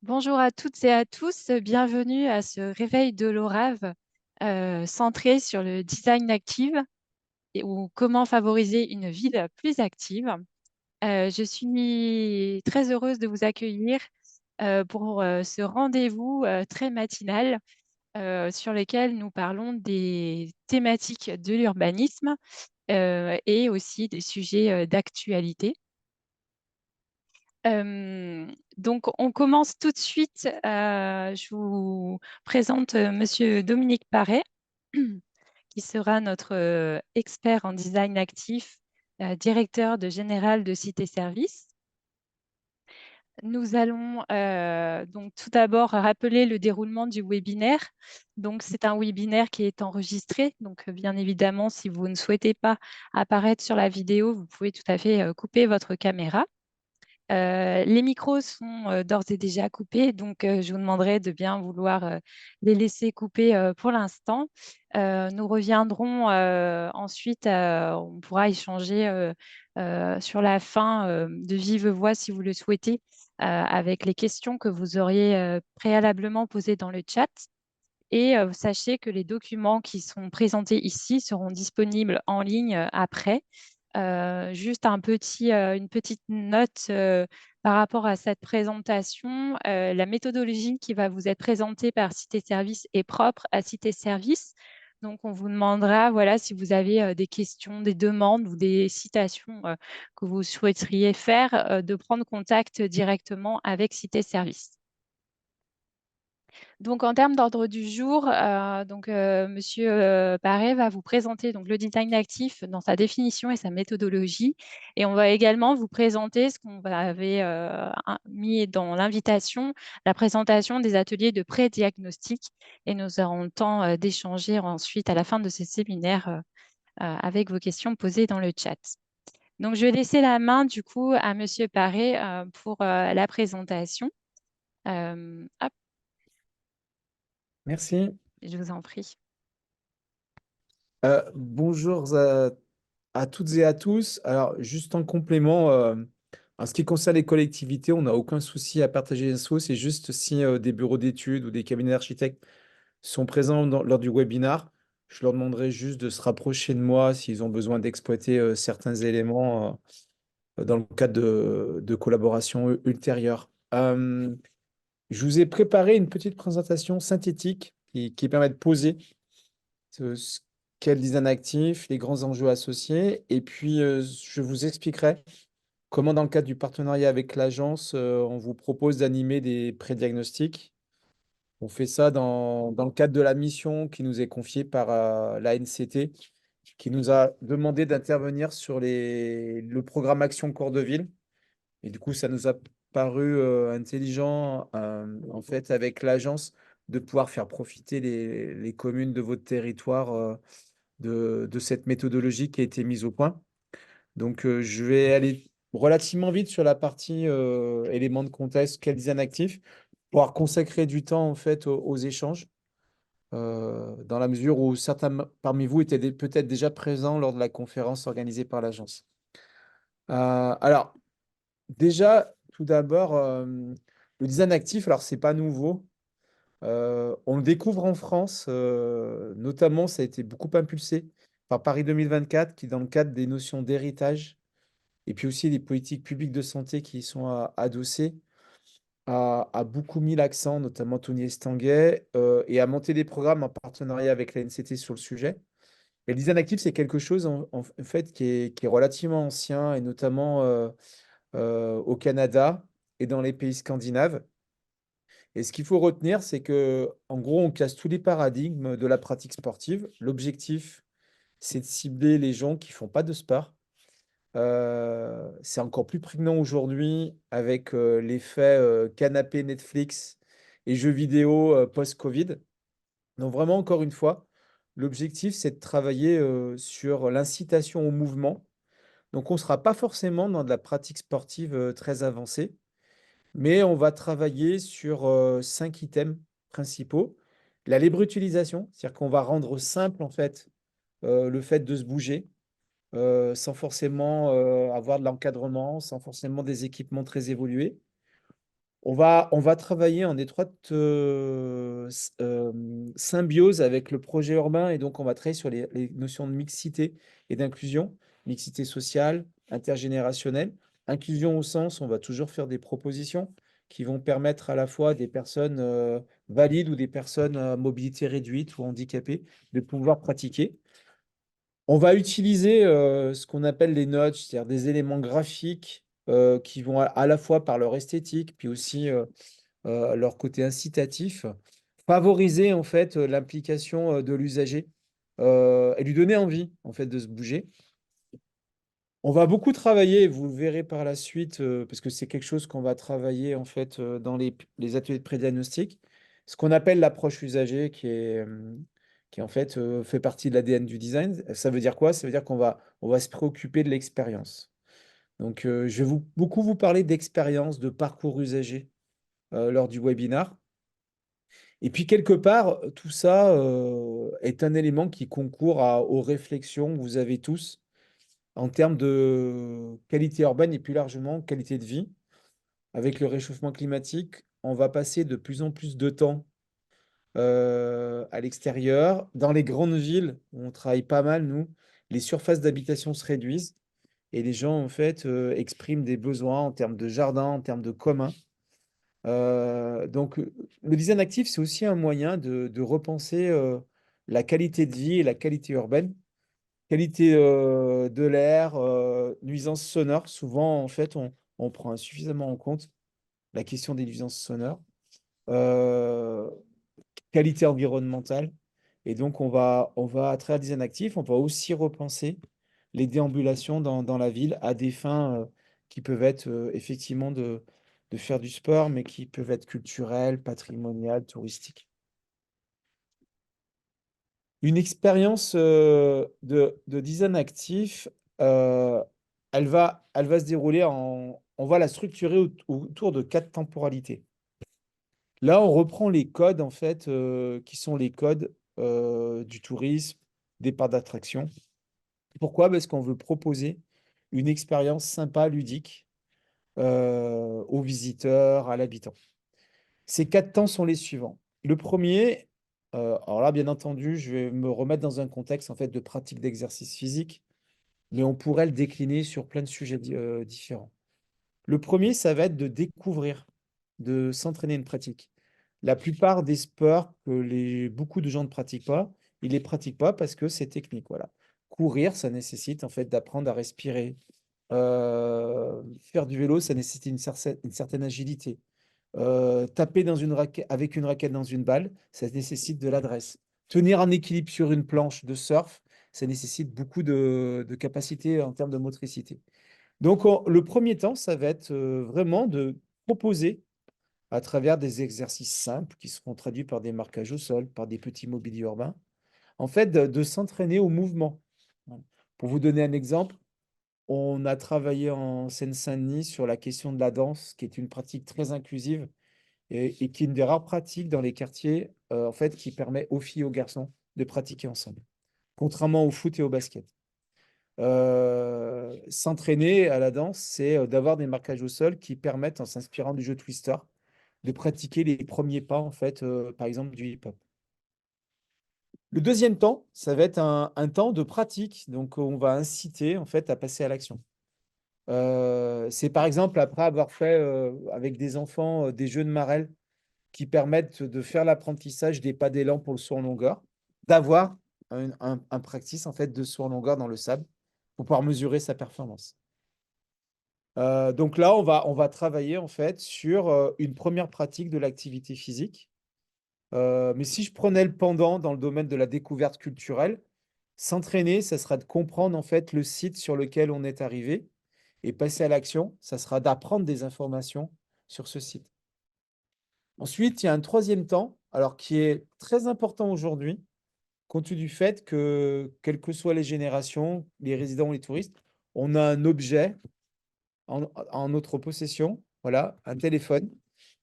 Bonjour à toutes et à tous, bienvenue à ce réveil de l'ORAV centré sur le design active ou comment favoriser une ville plus active. Je suis très heureuse de vous accueillir pour ce rendez-vous très matinal sur lequel nous parlons des thématiques de l'urbanisme et aussi des sujets d'actualité. Donc, on commence tout de suite. Je vous présente Monsieur Dominique Paré, qui sera notre expert en design actif, directeur de général de Cité Service. Nous allons donc tout d'abord rappeler le déroulement du webinaire. Donc, c'est un webinaire qui est enregistré. Donc, bien évidemment, si vous ne souhaitez pas apparaître sur la vidéo, vous pouvez tout à fait couper votre caméra. Les micros sont d'ores et déjà coupés, donc je vous demanderai de bien vouloir les laisser couper pour l'instant. Nous reviendrons ensuite, on pourra échanger sur la fin de vive voix si vous le souhaitez, avec les questions que vous auriez préalablement posées dans le chat. Et sachez que les documents qui sont présentés ici seront disponibles en ligne après. Juste une petite note par rapport à cette présentation. La méthodologie qui va vous être présentée par Cité Service est propre à Cité Service. Donc, on vous demandera, voilà, si vous avez des questions, des demandes ou des citations que vous souhaiteriez faire, de prendre contact directement avec Cité Service. Donc, en termes d'ordre du jour, Monsieur Paré va vous présenter donc, le design actif dans sa définition et sa méthodologie. Et on va également vous présenter ce qu'on avait mis dans l'invitation, la présentation des ateliers de pré-diagnostic. Et nous aurons le temps d'échanger ensuite à la fin de ce séminaire avec vos questions posées dans le chat. Donc, je vais laisser la main du coup à Monsieur Paré pour la présentation. Hop, Merci. je vous en prie. Bonjour à toutes et à tous. Alors, juste en complément, en ce qui concerne les collectivités, on n'a aucun souci à partager les infos. C'est juste si des bureaux d'études ou des cabinets d'architectes sont présents lors du webinar, je leur demanderai juste de se rapprocher de moi s'ils ont besoin d'exploiter certains éléments dans le cadre de collaborations ultérieures. Je vous ai préparé une petite présentation synthétique qui permet de poser ce qu'est le design actif, les grands enjeux associés. Et puis, je vous expliquerai comment, dans le cadre du partenariat avec l'agence, on vous propose d'animer des pré-diagnostics. On fait ça dans le cadre de la mission qui nous est confiée par la NCT, qui nous a demandé d'intervenir sur le programme Action Corps de Ville. Et du coup, ça nous a paru intelligent, en fait, avec l'agence, de pouvoir faire profiter les communes de votre territoire de cette méthodologie qui a été mise au point. Donc, je vais aller relativement vite sur la partie éléments de contexte, quel design actif, pour pouvoir consacrer du temps en fait aux échanges, dans la mesure où certains parmi vous étaient peut-être déjà présents lors de la conférence organisée par l'agence. Alors, déjà, tout d'abord, le design actif, alors c'est pas nouveau. On le découvre en France, notamment ça a été beaucoup impulsé par Paris 2024, qui dans le cadre des notions d'héritage et puis aussi des politiques publiques de santé qui y sont adossées, a beaucoup mis l'accent, notamment Tony Estanguet, et a monté des programmes en partenariat avec la NCT sur le sujet. Et le design actif, c'est quelque chose en fait qui est relativement ancien, et notamment au Canada et dans les pays scandinaves. Et ce qu'il faut retenir, c'est que, en gros, on casse tous les paradigmes de la pratique sportive. L'objectif, c'est de cibler les gens qui font pas de sport. C'est encore plus prégnant aujourd'hui avec l'effet canapé Netflix et jeux vidéo post-Covid. Donc vraiment, encore une fois, l'objectif, c'est de travailler sur l'incitation au mouvement. Donc on ne sera pas forcément dans de la pratique sportive très avancée, mais on va travailler sur 5 items principaux. La libre utilisation, c'est-à-dire qu'on va rendre simple en fait le fait de se bouger sans forcément avoir de l'encadrement, sans forcément des équipements très évolués. On va travailler en étroite symbiose avec le projet urbain et donc on va travailler sur les notions de mixité et d'inclusion, mixité sociale, intergénérationnelle, inclusion au sens, on va toujours faire des propositions qui vont permettre à la fois à des personnes valides ou des personnes à mobilité réduite ou handicapées de pouvoir pratiquer. On va utiliser ce qu'on appelle les notches, c'est-à-dire des éléments graphiques qui vont à la fois par leur esthétique, puis aussi leur côté incitatif, favoriser en fait l'implication de l'usager et lui donner envie en fait de se bouger. On va beaucoup travailler, vous le verrez par la suite, parce que c'est quelque chose qu'on va travailler en fait dans les ateliers de pré-diagnostic, ce qu'on appelle l'approche usager qui en fait fait partie de l'ADN du design. Ça veut dire quoi? Ça veut dire qu'on va se préoccuper de l'expérience. Donc, je vais beaucoup vous parler d'expérience, de parcours usager lors du webinar. Et puis, quelque part, tout ça est un élément qui concourt aux réflexions que vous avez tous en termes de qualité urbaine et plus largement qualité de vie. Avec le réchauffement climatique, on va passer de plus en plus de temps à l'extérieur. Dans les grandes villes, où on travaille pas mal, nous, les surfaces d'habitation se réduisent et les gens, en fait, expriment des besoins en termes de jardin, en termes de commun. Donc, le design actif, c'est aussi un moyen de repenser la qualité de vie et la qualité urbaine. Qualité de l'air, nuisances sonores. Souvent, en fait, on prend insuffisamment en compte la question des nuisances sonores. Euh, Qualité environnementale. Et donc, on va, à travers le design actif, on va aussi repenser les déambulations dans la ville à des fins qui peuvent être effectivement de faire du sport, mais qui peuvent être culturelles, patrimoniales, touristiques. Une expérience de design actif, euh, elle va se dérouler on va la structurer autour de 4 temporalités. Là, on reprend les codes, en fait, qui sont les codes du tourisme, des parcs d'attraction. Pourquoi? Parce qu'on veut proposer une expérience sympa, ludique, aux visiteurs, à l'habitant. Ces 4 temps sont les suivants. Le premier, alors là, bien entendu, je vais me remettre dans un contexte en fait de pratique d'exercice physique, mais on pourrait le décliner sur plein de sujets différents. Le premier, ça va être de découvrir, de s'entraîner une pratique. La plupart des sports que beaucoup de gens ne pratiquent pas, ils les pratiquent pas parce que c'est technique. Voilà. Courir, ça nécessite en fait d'apprendre à respirer. Faire du vélo, ça nécessite une certaine agilité. Taper avec une raquette dans une balle, ça nécessite de l'adresse. Tenir un équilibre sur une planche de surf, ça nécessite beaucoup de capacité en termes de motricité. Donc, le premier temps, ça va être vraiment de proposer, à travers des exercices simples qui seront traduits par des marquages au sol, par des petits mobiliers urbains, en fait, de s'entraîner au mouvement. Voilà. Pour vous donner un exemple, on a travaillé en Seine-Saint-Denis sur la question de la danse, qui est une pratique très inclusive et qui est une des rares pratiques dans les quartiers, en fait, qui permet aux filles et aux garçons de pratiquer ensemble, contrairement au foot et au basket. S'entraîner à la danse, c'est d'avoir des marquages au sol qui permettent, en s'inspirant du jeu Twister, de pratiquer les premiers pas, en fait, par exemple, du hip-hop. Le deuxième temps, ça va être un temps de pratique. Donc, on va inciter, en fait, à passer à l'action. C'est par exemple après avoir fait avec des enfants des jeux de marelle qui permettent de faire l'apprentissage des pas d'élan pour le saut en longueur, d'avoir un practice en fait de saut en longueur dans le sable pour pouvoir mesurer sa performance. Donc là, on va travailler en fait sur une première pratique de l'activité physique. Mais si je prenais le pendant dans le domaine de la découverte culturelle, s'entraîner, ça sera de comprendre en fait le site sur lequel on est arrivé et passer à l'action, ça sera d'apprendre des informations sur ce site. Ensuite, il y a un troisième temps, alors qui est très important aujourd'hui, compte tenu du fait que, quelles que soient les générations, les résidents ou les touristes, on a un objet en notre possession, voilà, un téléphone,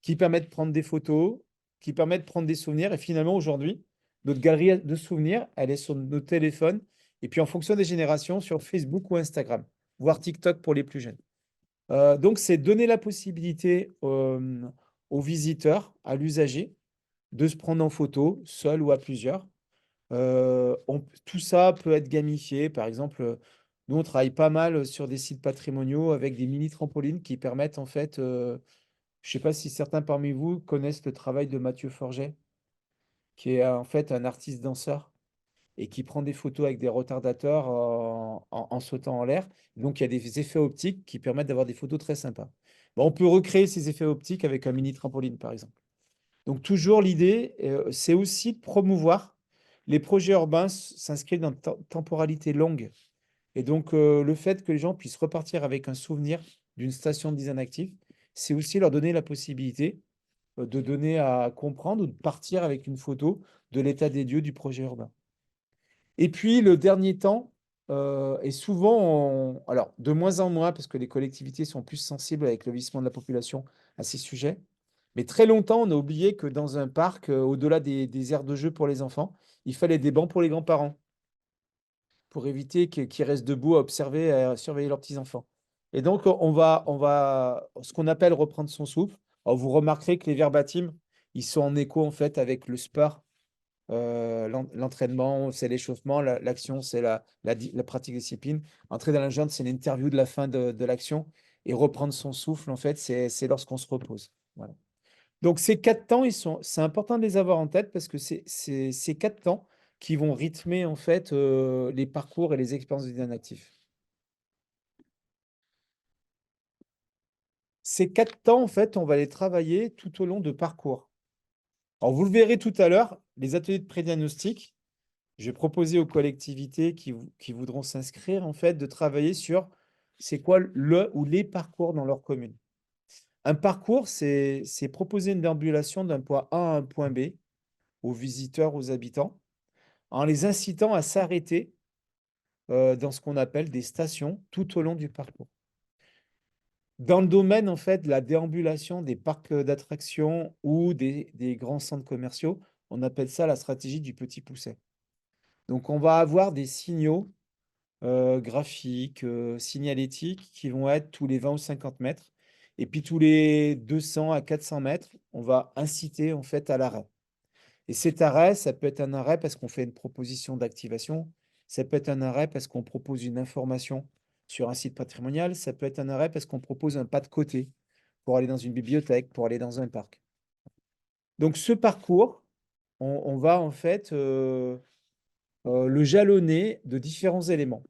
qui permet de prendre des photos, qui permet de prendre des souvenirs. Et finalement, aujourd'hui, notre galerie de souvenirs, elle est sur nos téléphones. Et puis, en fonction des générations, sur Facebook ou Instagram, voire TikTok pour les plus jeunes. Donc, c'est donner la possibilité aux visiteurs, à l'usager, de se prendre en photo, seul ou à plusieurs. Tout ça peut être gamifié. Par exemple, nous, on travaille pas mal sur des sites patrimoniaux avec des mini trampolines qui permettent en fait, je ne sais pas si certains parmi vous connaissent le travail de Mathieu Forget, qui est en fait un artiste danseur et qui prend des photos avec des retardateurs en sautant en l'air. Donc, il y a des effets optiques qui permettent d'avoir des photos très sympas. Bon, on peut recréer ces effets optiques avec un mini trampoline, par exemple. Donc, toujours l'idée, c'est aussi de promouvoir les projets urbains s'inscrivent dans une temporalité longue. Et donc, le fait que les gens puissent repartir avec un souvenir d'une station de design actif, c'est aussi leur donner la possibilité de donner à comprendre ou de partir avec une photo de l'état des lieux du projet urbain. Et puis, le dernier temps, est souvent, alors de moins en moins, parce que les collectivités sont plus sensibles avec le vieillissement de la population à ces sujets, mais très longtemps, on a oublié que dans un parc, au-delà des aires de jeu pour les enfants, il fallait des bancs pour les grands-parents, pour éviter qu'ils restent debout à observer, à surveiller leurs petits-enfants. Et donc, ce qu'on appelle reprendre son souffle. Alors, vous remarquerez que les verbatims, ils sont en écho en fait avec le sport. L'entraînement, c'est l'échauffement, l'action, c'est la pratique discipline. Entrer dans la jungle, c'est l'interview de la fin de l'action. Et reprendre son souffle, en fait, c'est lorsqu'on se repose. Voilà. Donc, ces 4 temps, c'est important de les avoir en tête parce que c'est ces 4 temps qui vont rythmer, en fait, les parcours et les expériences du design actif. Ces 4 temps, en fait, on va les travailler tout au long de parcours. Alors, vous le verrez tout à l'heure, les ateliers de pré-diagnostic, je vais proposer aux collectivités qui voudront s'inscrire, en fait, de travailler sur c'est quoi le ou les parcours dans leur commune. Un parcours, c'est proposer une déambulation d'un point A à un point B aux visiteurs, aux habitants, en les incitant à s'arrêter dans ce qu'on appelle des stations tout au long du parcours. Dans le domaine, en fait, de la déambulation des parcs d'attractions ou des grands centres commerciaux, on appelle ça la stratégie du petit pousset. Donc, on va avoir des signaux graphiques, signalétiques qui vont être tous les 20 ou 50 mètres. Et puis tous les 200 à 400 mètres, on va inciter en fait à l'arrêt. Et cet arrêt, ça peut être un arrêt parce qu'on fait une proposition d'activation, ça peut être un arrêt parce qu'on propose une information sur un site patrimonial, ça peut être un arrêt parce qu'on propose un pas de côté pour aller dans une bibliothèque, pour aller dans un parc. Donc ce parcours, on va en fait le jalonner de différents éléments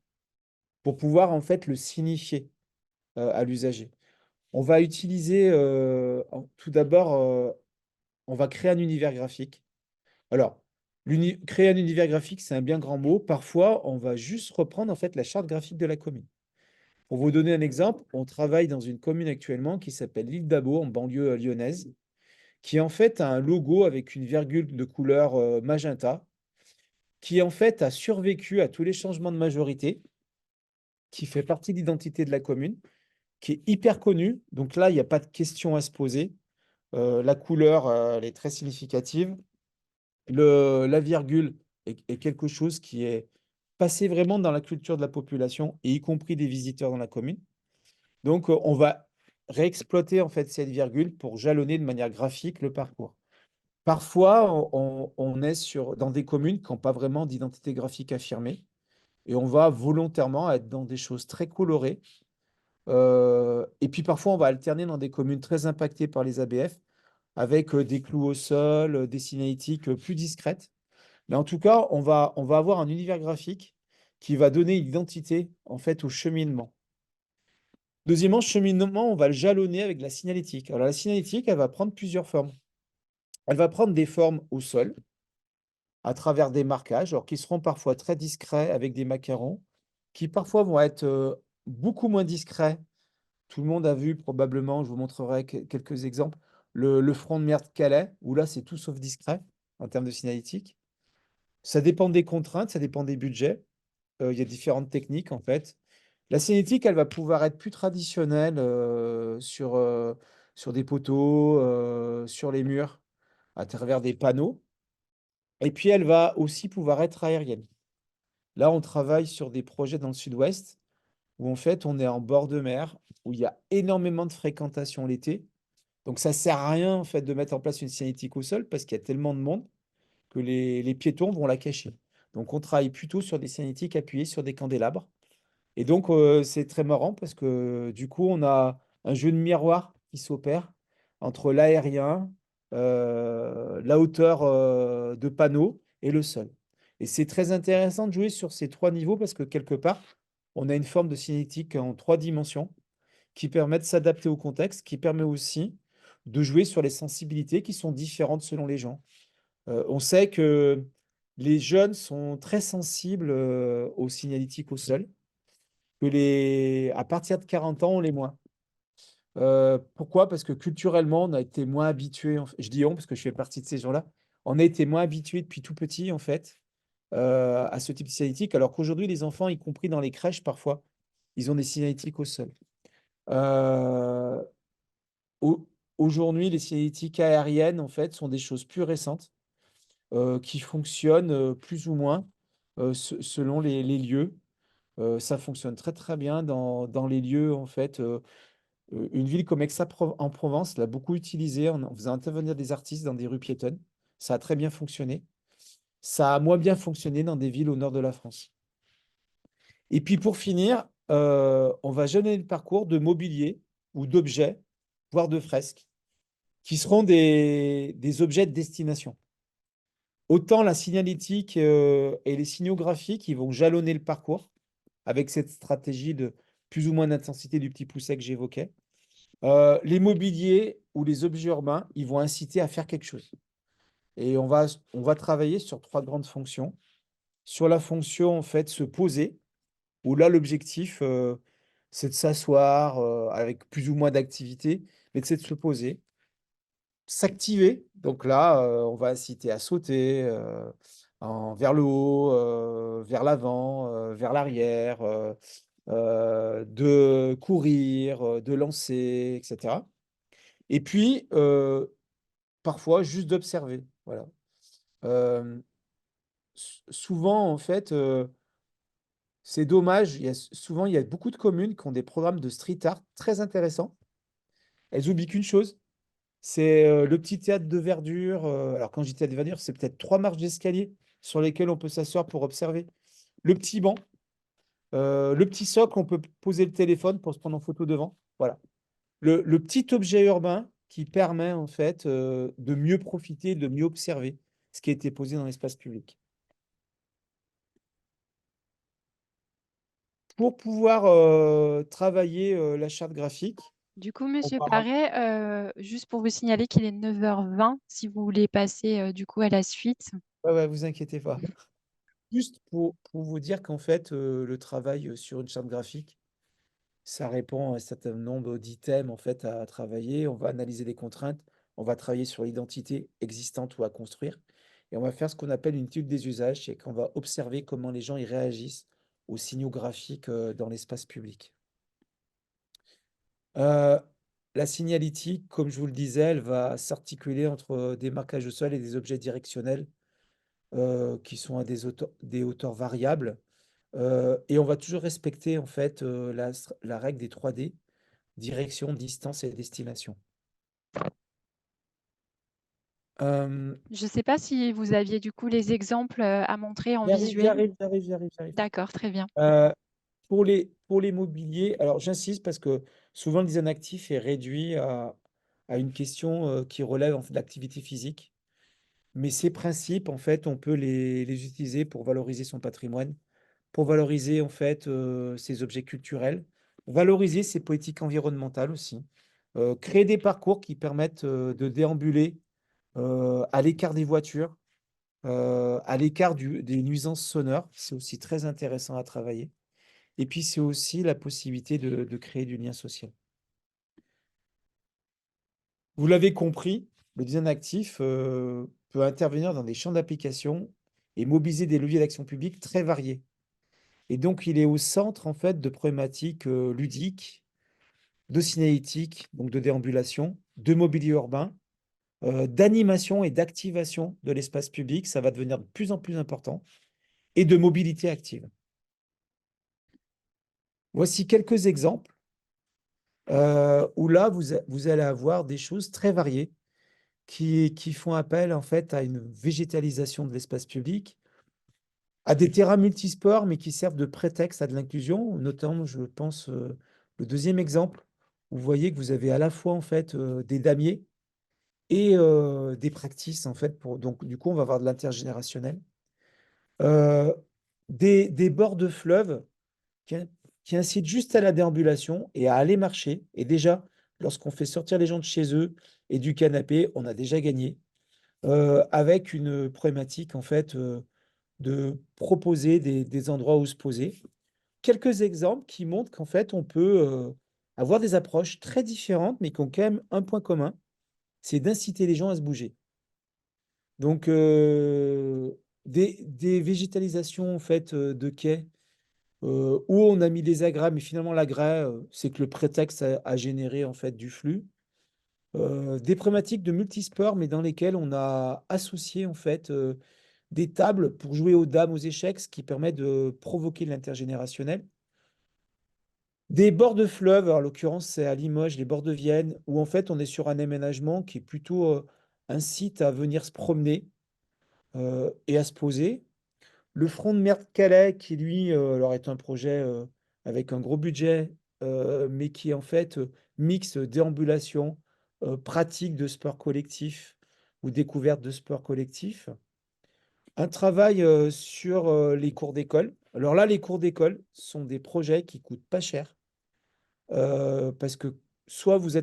pour pouvoir en fait le signifier à l'usager. On va utiliser tout d'abord, on va créer un univers graphique. Alors, créer un univers graphique, c'est un bien grand mot. Parfois, on va juste reprendre en fait la charte graphique de la commune. Pour vous donner un exemple, on travaille dans une commune actuellement qui s'appelle l'île d'Abo, en banlieue lyonnaise, qui en fait a un logo avec une virgule de couleur magenta, qui en fait a survécu à tous les changements de majorité, qui fait partie de l'identité de la commune, qui est hyper connue. Donc là, il n'y a pas de question à se poser. La couleur, elle est très significative. La virgule est quelque chose qui est passé vraiment dans la culture de la population, et y compris des visiteurs dans la commune. Donc, on va réexploiter en fait cette virgule pour jalonner de manière graphique le parcours. Parfois, on est dans des communes qui n'ont pas vraiment d'identité graphique affirmée, et on va volontairement être dans des choses très colorées. Et puis parfois, on va alterner dans des communes très impactées par les ABF, avec des clous au sol, des signalétiques plus discrètes. Mais en tout cas, on va avoir un univers graphique qui va donner une identité en fait au cheminement. Deuxièmement, cheminement, on va le jalonner avec la signalétique. Alors la signalétique, elle va prendre plusieurs formes. Elle va prendre des formes au sol, à travers des marquages, alors qui seront parfois très discrets avec des macarons, qui parfois vont être beaucoup moins discrets. Tout le monde a vu probablement, je vous montrerai quelques exemples, le front de mer de Calais, où là c'est tout sauf discret en termes de signalétique. Ça dépend des contraintes, ça dépend des budgets. Il y a différentes techniques en fait. La cinétique, elle va pouvoir être plus traditionnelle sur des poteaux, sur les murs, à travers des panneaux. Et puis elle va aussi pouvoir être aérienne. Là, on travaille sur des projets dans le sud-ouest où en fait on est en bord de mer, où il y a énormément de fréquentation l'été. Donc, ça ne sert à rien, en fait, de mettre en place une signalétique au sol parce qu'il y a tellement de monde que les piétons vont la cacher. Donc, on travaille plutôt sur des signalétiques appuyées sur des candélabres. Et donc, c'est très marrant parce que du coup, on a un jeu de miroir qui s'opère entre l'aérien, la hauteur de panneau et le sol. Et c'est très intéressant de jouer sur ces trois niveaux parce que quelque part, on a une forme de cinétique en trois dimensions qui permet de s'adapter au contexte, qui permet aussi de jouer sur les sensibilités qui sont différentes selon les gens. On sait que les jeunes sont très sensibles aux signalétiques au sol que à partir de 40 ans, on l'est moins. Pourquoi? Parce que culturellement, on a été moins habitués. Je dis on parce que je fais partie de ces gens-là. On a été moins habitués depuis tout petit, en fait, à ce type de signalétique, alors qu'aujourd'hui, les enfants, y compris dans les crèches, parfois, ils ont des signalétiques au sol. Euh, au- Aujourd'hui, les signalétiques aériennes, en fait, sont des choses plus récentes qui fonctionnent plus ou moins selon les lieux. Ça fonctionne très très bien dans les lieux en fait. Une ville comme Aix-en-Provence l'a beaucoup utilisé en faisant intervenir des artistes dans des rues piétonnes. Ça a très bien fonctionné. Ça a moins bien fonctionné dans des villes au nord de la France. Et puis pour finir, on va jalonner le parcours de mobilier ou d'objets, voire de fresques, qui seront des objets de destination. Autant la signalétique et les signaux graphiques, ils vont jalonner le parcours avec cette stratégie de plus ou moins d'intensité du petit pousset que j'évoquais. Les mobiliers ou les objets urbains, ils vont inciter à faire quelque chose. Et on va travailler sur trois grandes fonctions. Sur la fonction, en fait, se poser, où là, l'objectif, c'est de s'asseoir avec plus ou moins d'activité, mais c'est de se poser. S'activer, donc là, on va inciter à sauter vers le haut, vers l'avant, vers l'arrière, de courir, de lancer, etc. Et puis, parfois, juste d'observer. Voilà. Euh, Souvent, en fait, c'est dommage. Souvent, il y a beaucoup de communes qui ont des programmes de street art très intéressants. Elles oublient qu'une chose, c'est le petit théâtre de verdure. Alors, quand je dis théâtre de verdure, c'est peut-être trois marches d'escalier sur lesquelles on peut s'asseoir pour observer. Le petit banc, le petit socle, on peut poser le téléphone pour se prendre en photo devant. Voilà. Le petit objet urbain qui permet en fait de mieux profiter, de mieux observer ce qui a été posé dans l'espace public. Pour pouvoir travailler la charte graphique, Du coup, on Monsieur va- Paré, juste pour vous signaler qu'il est 9h20, si vous voulez passer du coup à la suite. ouais, ouais, vous inquiétez pas. Juste pour vous dire qu'en fait, le travail sur une charte graphique, ça répond à un certain nombre d'items en fait à travailler. On va analyser les contraintes, on va travailler sur l'identité existante ou à construire, et on va faire ce qu'on appelle une étude des usages, c'est qu'on va observer comment les gens y réagissent aux signaux graphiques dans l'espace public. Euh, la signalétique, comme je vous le disais, elle va s'articuler entre des marquages au sol et des objets directionnels qui sont à des hauteurs variables. Et on va toujours respecter en fait la règle des 3D, direction, distance et destination. Euh, Je ne sais pas si vous aviez du coup les exemples à montrer en J'y arrive, j'y visuel. arrive, j'y arrive, j'y arrive, j'y arrive. D'accord, très bien. Euh, pour les mobiliers, alors j'insiste parce que souvent le design actif est réduit à une question qui relève en fait, de l'activité physique. Mais ces principes, en fait, on peut les utiliser pour valoriser son patrimoine, pour valoriser en fait ses objets culturels, valoriser ses politiques environnementales aussi, créer des parcours qui permettent de déambuler à l'écart des voitures, à l'écart des nuisances sonores. C'est aussi très intéressant à travailler. Et puis, c'est aussi la possibilité de créer du lien social. Vous l'avez compris, le design actif peut intervenir dans des champs d'application et mobiliser des leviers d'action publique très variés. Et donc, il est au centre, en fait, de problématiques ludiques, de signalétique, donc de déambulation, de mobilier urbain, d'animation et d'activation de l'espace public. Ça va devenir de plus en plus important. Et de mobilité active. Voici quelques exemples. où là, vous allez avoir des choses très variées qui font appel en fait à une végétalisation de l'espace public, à des terrains multisports, mais qui servent de prétexte à de l'inclusion, notamment, je pense, le deuxième exemple, où vous voyez que vous avez à la fois en fait des damiers et des practices en fait donc du coup on va avoir de l'intergénérationnel. Euh, des bords de fleuves qui, qui incitent juste à la déambulation et à aller marcher. Et déjà, lorsqu'on fait sortir les gens de chez eux et du canapé, on a déjà gagné. Avec une problématique en fait de proposer des endroits où se poser. Quelques exemples qui montrent qu'en fait on peut avoir des approches très différentes, mais qui ont quand même un point commun, c'est d'inciter les gens à se bouger. Donc, des végétalisations en fait de quais où on a mis des agrès, mais finalement l'agrès, c'est que le prétexte a généré en fait du flux. Des problématiques de multisport, mais dans lesquelles on a associé en fait des tables pour jouer aux dames, aux échecs, ce qui permet de provoquer de l'intergénérationnel. Des bords de fleuve, en l'occurrence c'est à Limoges, les bords de Vienne, où en fait on est sur un aménagement qui est plutôt un site à venir se promener et à se poser. Le front de mer de Calais, qui lui, alors est un projet avec un gros budget, mais qui en fait mixe déambulation, pratique de sport collectif ou découverte de sport collectif. Un travail sur les cours d'école. Alors là, les cours d'école sont des projets qui coûtent pas cher, parce que soit vous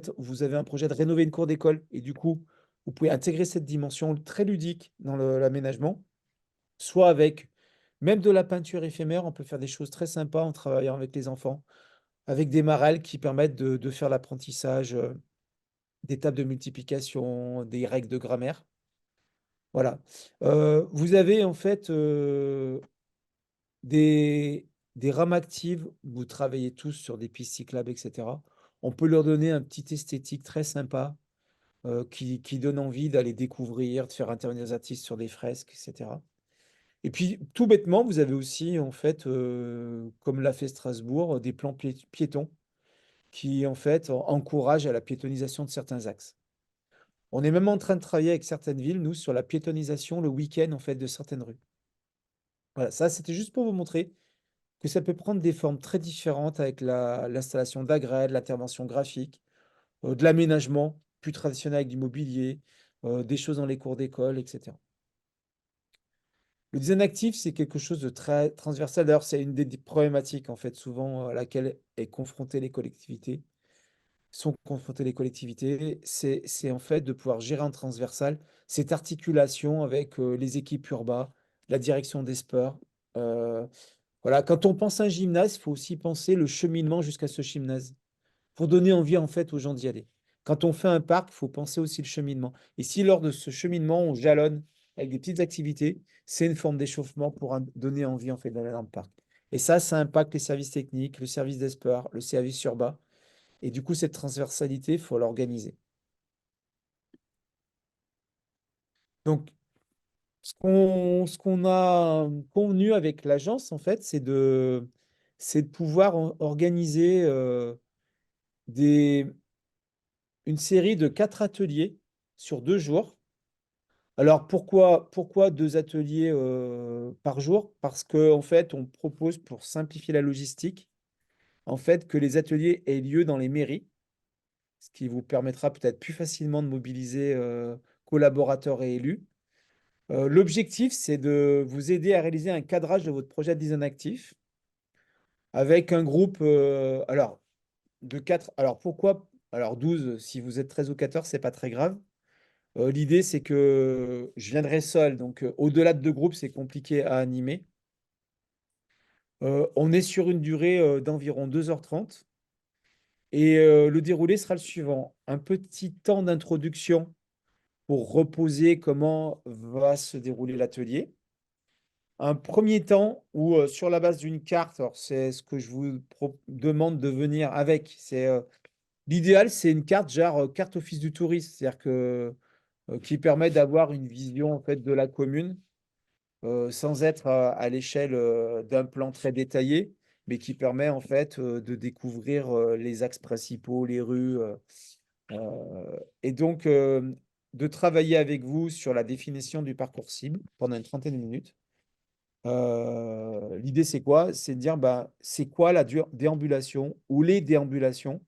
avez un projet de rénover une cour d'école et du coup, vous pouvez intégrer cette dimension très ludique dans l'aménagement, soit avec même de la peinture éphémère, on peut faire des choses très sympas en travaillant avec les enfants, avec des marelles qui permettent de faire l'apprentissage des tables de multiplication, des règles de grammaire. Voilà. Vous avez en fait des, des rames actives, vous travaillez tous sur des pistes cyclables, etc. On peut leur donner un petit esthétique très sympa qui donne envie d'aller découvrir, de faire intervenir des artistes sur des fresques, etc. Et puis, tout bêtement, vous avez aussi, en fait, comme l'a fait Strasbourg, des plans piétons qui, en fait, encouragent à la piétonisation de certains axes. On est même en train de travailler avec certaines villes, nous, sur la piétonisation le week-end, en fait, de certaines rues. Voilà, ça, c'était juste pour vous montrer que ça peut prendre des formes très différentes avec l'installation d'agrès, de l'intervention graphique, de l'aménagement plus traditionnel avec du mobilier, des choses dans les cours d'école, etc. Le design actif, c'est quelque chose de très transversal. D'ailleurs, c'est une des problématiques, en fait, souvent à laquelle sont confrontées les collectivités. C'est en fait de pouvoir gérer en transversal cette articulation avec les équipes urbaines, la direction des sports. Euh, voilà, quand on pense à un gymnase, il faut aussi penser le cheminement jusqu'à ce gymnase pour donner envie en fait aux gens d'y aller. Quand on fait un parc, il faut penser aussi le cheminement. Et si lors de ce cheminement, on jalonne avec des petites activités, c'est une forme d'échauffement pour donner envie en fait d'aller dans le parc. Et ça impacte les services techniques, le service des sports, le service urbain. Et du coup, cette transversalité, il faut l'organiser. Donc, ce qu'on a convenu avec l'agence, en fait, c'est de pouvoir organiser des, une série de 4 ateliers sur 2 jours. Alors pourquoi 2 ateliers par jour? Parce que en fait, on propose pour simplifier la logistique, en fait, que les ateliers aient lieu dans les mairies, ce qui vous permettra peut-être plus facilement de mobiliser collaborateurs et élus. L'objectif, c'est de vous aider à réaliser un cadrage de votre projet de design actif avec un groupe, alors de 4. Alors pourquoi? Alors 12, si vous êtes 13 ou 14, c'est pas très grave. L'idée, c'est que je viendrai seul, donc au-delà de 2 groupes, c'est compliqué à animer. On est sur une durée d'environ 2h30 et le déroulé sera le suivant. Un petit temps d'introduction pour reposer comment va se dérouler l'atelier. Un premier temps où, sur la base d'une carte, alors c'est ce que je vous demande de venir avec, l'idéal, c'est une carte genre carte office du tourisme, c'est-à-dire que qui permet d'avoir une vision en fait de la commune sans être à l'échelle d'un plan très détaillé, mais qui permet en fait de découvrir les axes principaux, les rues. Et donc, de travailler avec vous sur la définition du parcours cible pendant une trentaine de minutes. L'idée, c'est quoi? C'est de dire, bah, c'est quoi la déambulation ou les déambulations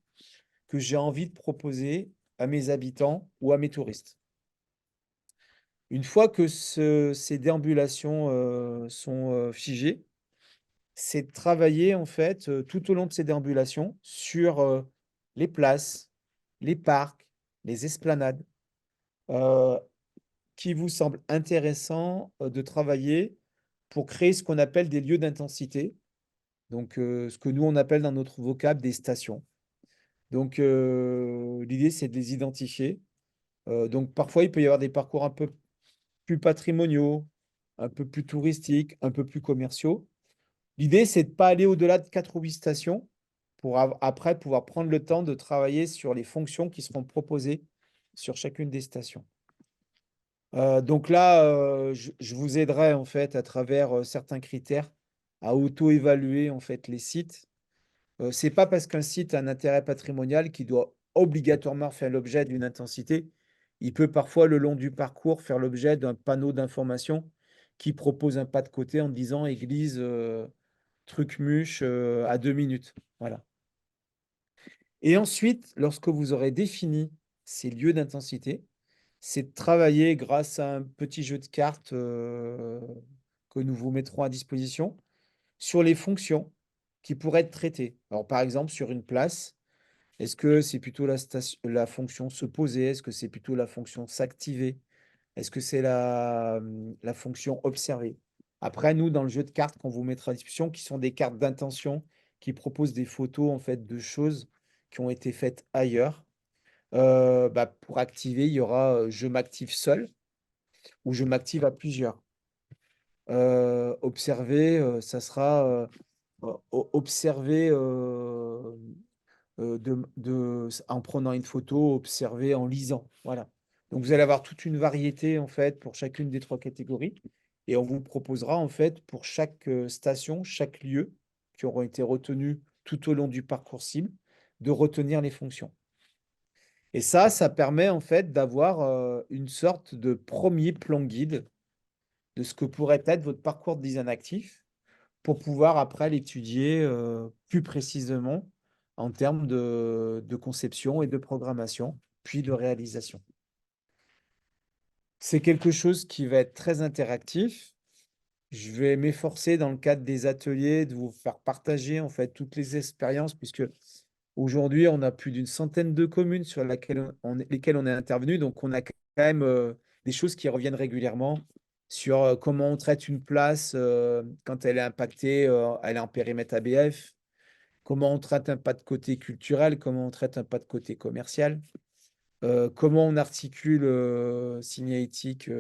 que j'ai envie de proposer à mes habitants ou à mes touristes. Une fois que ces déambulations sont figées, c'est de travailler en fait tout au long de ces déambulations sur les places, les parcs, les esplanades, euh, qui vous semble intéressant de travailler pour créer ce qu'on appelle des lieux d'intensité, donc ce que nous on appelle dans notre vocable des stations. Donc l'idée c'est de les identifier. Donc parfois il peut y avoir des parcours un peu plus patrimoniaux, un peu plus touristiques, un peu plus commerciaux. L'idée, c'est de ne pas aller au-delà de 4 ou 8 stations pour après pouvoir prendre le temps de travailler sur les fonctions qui seront proposées sur chacune des stations. Donc là, je vous aiderai en fait à travers certains critères à auto-évaluer en fait les sites. C'est pas parce qu'un site a un intérêt patrimonial qu'il doit obligatoirement faire l'objet d'une intensité. Il peut parfois, le long du parcours, faire l'objet d'un panneau d'information qui propose un pas de côté en disant église Trucmuche à 2 minutes. Voilà. Et ensuite, lorsque vous aurez défini ces lieux d'intensité, c'est de travailler grâce à un petit jeu de cartes que nous vous mettrons à disposition sur les fonctions qui pourraient être traitées. Alors, par exemple, sur une place, est-ce que c'est plutôt la fonction se poser? Est-ce que c'est plutôt la fonction s'activer? Est-ce que c'est la fonction observer? Après, nous, dans le jeu de cartes qu'on vous mettra à disposition, qui sont des cartes d'intention, qui proposent des photos en fait de choses qui ont été faites ailleurs. Bah, pour activer, il y aura je m'active seul ou je m'active à plusieurs. Observer, ça sera observer en prenant une photo, observer en lisant. Voilà. Donc vous allez avoir toute une variété en fait pour chacune des 3 catégories. Et on vous proposera en fait pour chaque station, chaque lieu qui auront été retenus tout au long du parcours cible, de retenir les fonctions. Et ça permet en fait d'avoir une sorte de premier plan guide de ce que pourrait être votre parcours de design actif pour pouvoir après l'étudier plus précisément en termes de conception et de programmation, puis de réalisation. C'est quelque chose qui va être très interactif. Je vais m'efforcer dans le cadre des ateliers de vous faire partager en fait toutes les expériences, puisque aujourd'hui on a plus d'une centaine de communes sur lesquelles on est intervenu, donc on a quand même des choses qui reviennent régulièrement sur comment on traite une place quand elle est impactée, elle est en périmètre ABF, comment on traite un pas de côté culturel, comment on traite un pas de côté commercial, comment on articule signalétique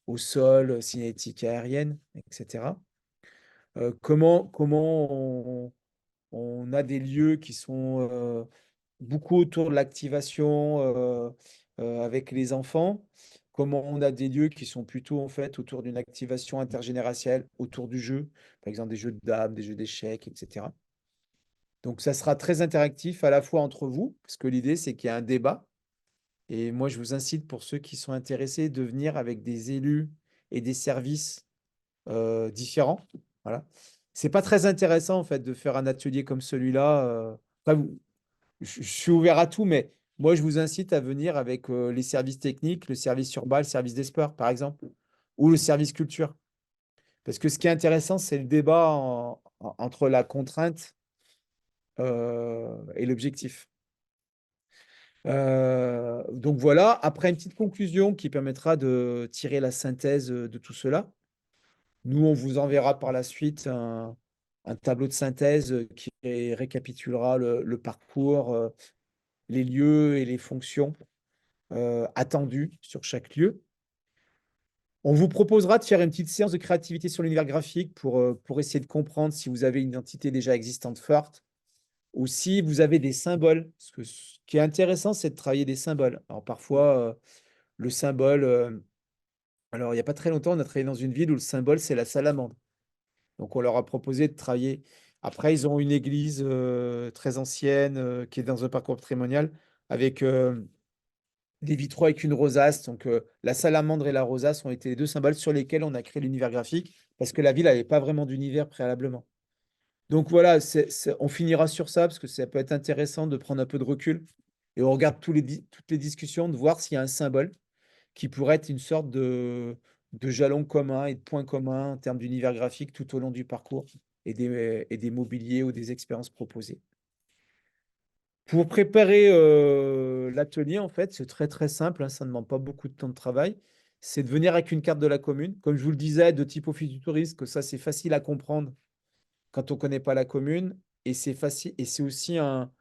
au sol, signalétique aérienne, etc. Comment on a des lieux qui sont beaucoup autour de l'activation avec les enfants, comment on a des lieux qui sont plutôt en fait autour d'une activation intergénérationnelle autour du jeu, par exemple des jeux de dames, des jeux d'échecs, etc. Donc ça sera très interactif à la fois entre vous, parce que l'idée c'est qu'il y a un débat. Et moi, je vous incite pour ceux qui sont intéressés de venir avec des élus et des services différents. Voilà. C'est pas très intéressant en fait de faire un atelier comme celui-là. Après, je suis ouvert à tout, mais moi, je vous incite à venir avec les services techniques, le service urbain, le service des sports, par exemple, ou le service culture. Parce que ce qui est intéressant, c'est le débat entre la contrainte et l'objectif. Donc voilà, après une petite conclusion qui permettra de tirer la synthèse de tout cela. Nous, on vous enverra par la suite un tableau de synthèse qui récapitulera le parcours, les lieux et les fonctions attendues sur chaque lieu. On vous proposera de faire une petite séance de créativité sur l'univers graphique pour essayer de comprendre si vous avez une identité déjà existante forte ou si vous avez des symboles. Parce que ce qui est intéressant, c'est de travailler des symboles. Alors parfois, le symbole, alors il n'y a pas très longtemps, on a travaillé dans une ville où le symbole, c'est la salamandre. Donc on leur a proposé de travailler. Après, ils ont une église très ancienne qui est dans un parcours patrimonial avec des vitraux avec une rosace. Donc, la salamandre et la rosace ont été les deux symboles sur lesquels on a créé l'univers graphique parce que la ville n'avait pas vraiment d'univers préalablement. Donc voilà, on finira sur ça parce que ça peut être intéressant de prendre un peu de recul et on regarde toutes les discussions, de voir s'il y a un symbole qui pourrait être une sorte de jalon commun et de point commun en termes d'univers graphique tout au long du parcours et des mobiliers ou des expériences proposées. Pour préparer l'atelier, en fait, c'est très très simple, hein, ça ne demande pas beaucoup de temps de travail. C'est de venir avec une carte de la commune. Comme je vous le disais, de type office du tourisme, que ça c'est facile à comprendre quand on ne connaît pas la commune. Et c'est facile, et c'est aussi un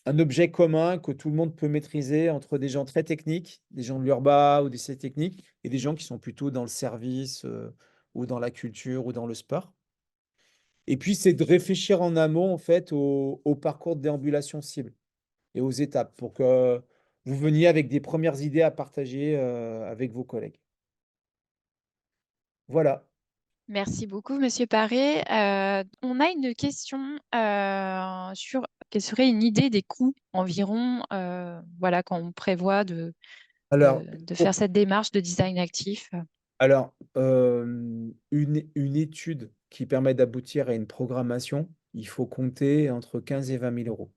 objet commun que tout le monde peut maîtriser entre des gens très techniques, des gens de l'urba ou des essais techniques, et des gens qui sont plutôt dans le service ou dans la culture ou dans le sport. Et puis, c'est de réfléchir en amont, en fait, au parcours de déambulation cible et aux étapes pour que vous veniez avec des premières idées à partager avec vos collègues. Voilà. Merci beaucoup, Monsieur Paré. On a une question sur quelle serait une idée des coûts environ, voilà, quand on prévoit Alors, de faire cette démarche de design actif. une étude qui permet d'aboutir à une programmation, il faut compter entre 15 et 20 000 euros.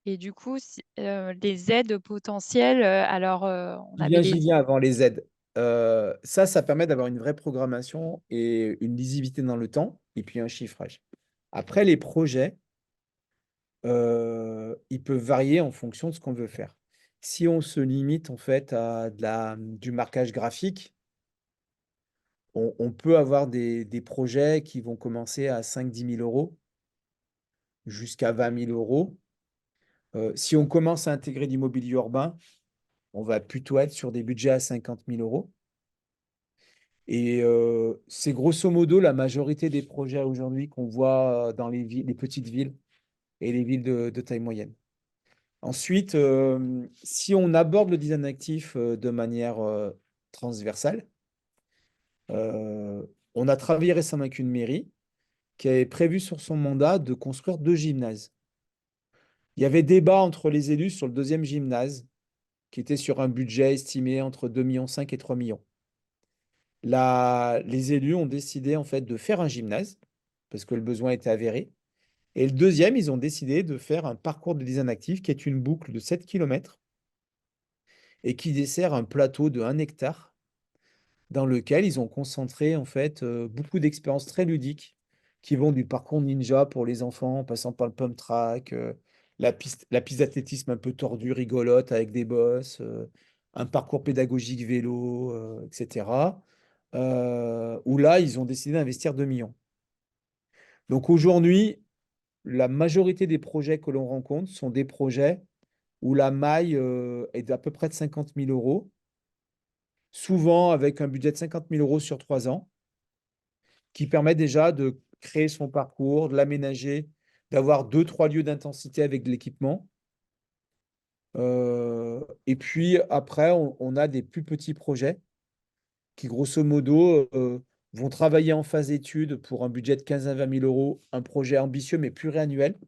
Et du coup, les aides potentielles, alors on avait J'y les... viens avant les aides. Ça permet d'avoir une vraie programmation et une lisibilité dans le temps, et puis un chiffrage. Après, les projets, ils peuvent varier en fonction de ce qu'on veut faire. Si on se limite en fait à du marquage graphique, on peut avoir des projets qui vont commencer à 5 000 à 10 000 euros jusqu'à 20 000 euros. Si on commence à intégrer l'immobilier urbain, on va plutôt être sur des budgets à 50 000 euros. Et c'est grosso modo la majorité des projets aujourd'hui qu'on voit dans les villes, les petites villes et les villes de taille moyenne. Ensuite, si on aborde le design actif de manière transversale, euh, on a travaillé récemment avec une mairie qui avait prévu sur son mandat de construire 2 gymnases. Il y avait débat entre les élus sur le deuxième gymnase, qui était sur un budget estimé entre 2,5 millions et 3 millions. Les élus ont décidé en fait de faire un gymnase, parce que le besoin était avéré. Et le deuxième, ils ont décidé de faire un parcours de design actif qui est une boucle de 7 kilomètres et qui dessert un plateau de 1 hectare dans lequel ils ont concentré en fait beaucoup d'expériences très ludiques qui vont du parcours ninja pour les enfants, en passant par le pump track, la piste d'athlétisme un peu tordue, rigolote avec des bosses, un parcours pédagogique vélo, etc. Où là, ils ont décidé d'investir 2 millions. Donc aujourd'hui, la majorité des projets que l'on rencontre sont des projets où la maille est d'à peu près de 50 000 euros, souvent avec un budget de 50 000 euros sur 3 ans, qui permet déjà de créer son parcours, de l'aménager, d'avoir 2, 3 lieux d'intensité avec de l'équipement. Et puis après, on a des plus petits projets qui, grosso modo, vont travailler en phase d'étude pour un budget de 15 à 20 000 euros, un projet ambitieux mais pluriannuel,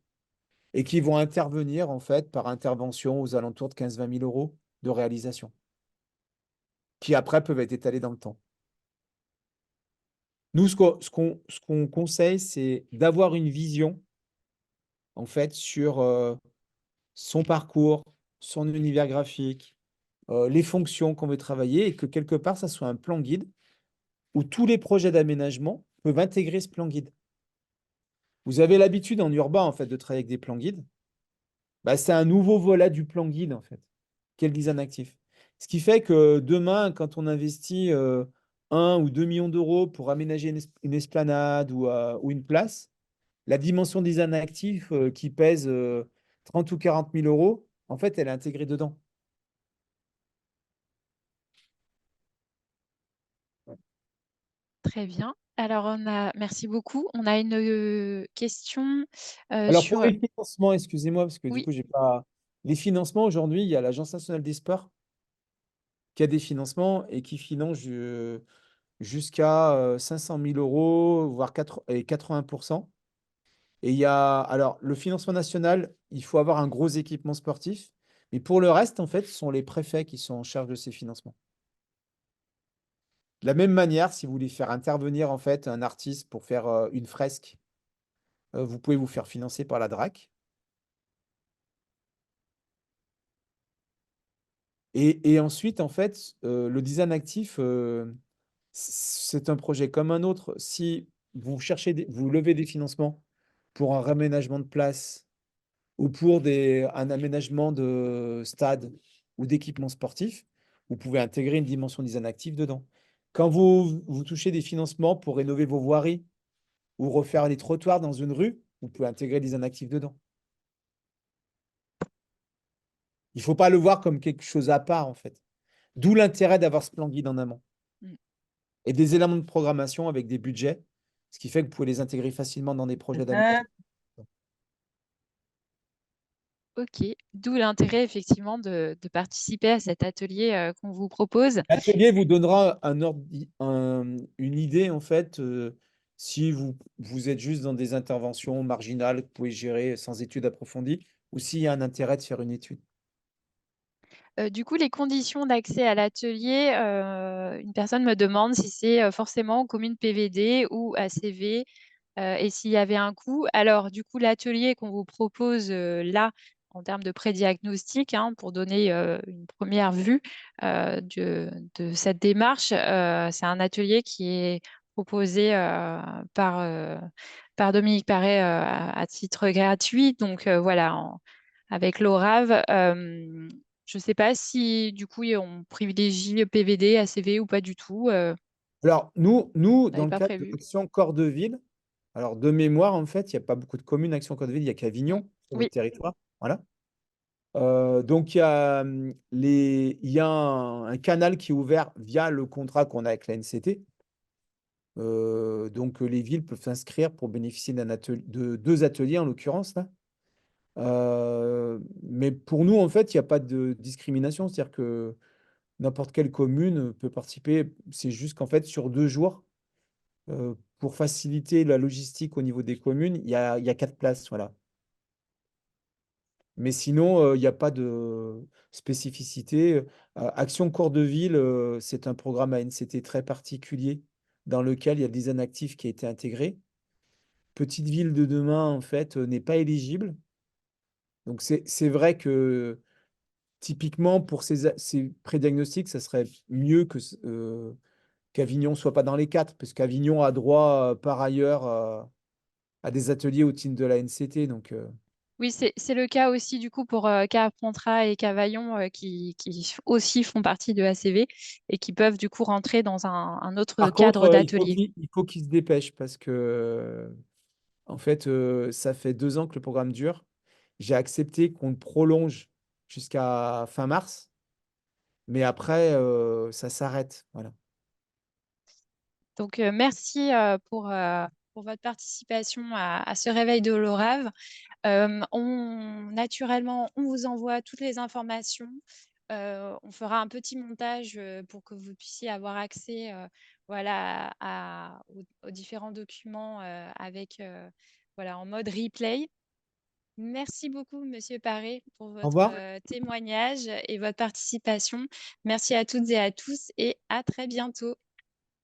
et qui vont intervenir en fait par intervention aux alentours de 15 à 20 000 euros de réalisation, qui après peuvent être étalés dans le temps. Nous, ce qu'on conseille, c'est d'avoir une vision en fait sur son parcours, son univers graphique, les fonctions qu'on veut travailler et que quelque part, ça soit un plan guide où tous les projets d'aménagement peuvent intégrer ce plan guide. Vous avez l'habitude en urbain en fait de travailler avec des plans guides. Bah, c'est un nouveau volet du plan guide en fait, qui est le design actif. Ce qui fait que demain, quand on investit 1 ou 2 millions d'euros pour aménager une esplanade ou une place, la dimension design actif qui pèse 30 ou 40 000 euros, en fait, elle est intégrée dedans. Très bien. Alors, merci beaucoup. On a une question Alors pour sur... les financements, excusez-moi, parce que du Oui, coup, j'ai pas. Les financements, aujourd'hui, il y a l'Agence nationale des sports qui a des financements et qui finance jusqu'à 500 000 euros, voire 80%. Et il y a, alors, le financement national, il faut avoir un gros équipement sportif. Mais pour le reste, en fait, ce sont les préfets qui sont en charge de ces financements. De la même manière, si vous voulez faire intervenir, en fait, un artiste pour faire une fresque, vous pouvez vous faire financer par la DRAC. Et ensuite, en fait, le design actif, c'est un projet comme un autre. Si vous cherchez, vous levez des financements pour un réaménagement de place ou pour un aménagement de stade ou d'équipement sportif, vous pouvez intégrer une dimension design actif dedans. Quand vous touchez des financements pour rénover vos voiries ou refaire les trottoirs dans une rue, vous pouvez intégrer design actif dedans. Il ne faut pas le voir comme quelque chose à part, en fait. D'où l'intérêt d'avoir ce plan guide en amont. Mm. Et des éléments de programmation avec des budgets, ce qui fait que vous pouvez les intégrer facilement dans des projets d'aménagement. Ok, d'où l'intérêt effectivement de participer à cet atelier qu'on vous propose. L'atelier vous donnera une idée, en fait, si vous êtes juste dans des interventions marginales que vous pouvez gérer sans études approfondies, ou s'il y a un intérêt de faire une étude. Du coup, les conditions d'accès à l'atelier, une personne me demande si c'est forcément commune PVD ou ACV et s'il y avait un coût. Alors, du coup, l'atelier qu'on vous propose là, en termes de prédiagnostic, hein, pour donner une première vue de cette démarche, c'est un atelier qui est proposé par Dominique Paré à titre gratuit. Donc, voilà, avec l'ORAV. Je ne sais pas si, du coup, on privilégie PVD, ACV ou pas du tout. Alors, nous, On dans n'avait le pas cadre de prévu. l'Action Corps de Ville, alors de mémoire, en fait, il n'y a pas beaucoup de communes Action Corps de Ville, il n'y a Mm. qu'Avignon sur Oui. votre territoire. Voilà. Donc, il y a un canal qui est ouvert via le contrat qu'on a avec la NCT. Donc, les villes peuvent s'inscrire pour bénéficier de deux ateliers, en l'occurrence, là. Mais pour nous, en fait, il n'y a pas de discrimination. C'est-à-dire que n'importe quelle commune peut participer. C'est juste qu'en fait, sur 2 jours, pour faciliter la logistique au niveau des communes, il y a 4 places. Voilà. Mais sinon, il n'y a pas de spécificité. Action Cours de Ville, c'est un programme ANCT très particulier dans lequel il y a le design actif qui a été intégré. Petite ville de demain, en fait, n'est pas éligible. Donc, c'est vrai que typiquement, pour ces prédiagnostics, ça serait mieux qu'Avignon soit pas dans les 4, parce qu'Avignon a droit, par ailleurs, à des ateliers au titre de la NCT. Donc, Oui, c'est le cas aussi du coup pour Carpentras et Cavaillon qui aussi font partie de ACV et qui peuvent du coup rentrer dans un autre par contre, cadre il faut d'atelier. qu'il se dépêche parce que, en fait, ça fait 2 ans que le programme dure. J'ai accepté qu'on le prolonge jusqu'à fin mars, mais après, ça s'arrête. Voilà. Donc merci pour votre participation à ce réveil de l'ORAV. Naturellement, on vous envoie toutes les informations. On fera un petit montage pour que vous puissiez avoir accès voilà, aux différents documents avec, voilà, en mode replay. Merci beaucoup, Monsieur Paré, pour Au votre revoir. témoignage et votre participation. Merci à toutes et à tous et à très bientôt.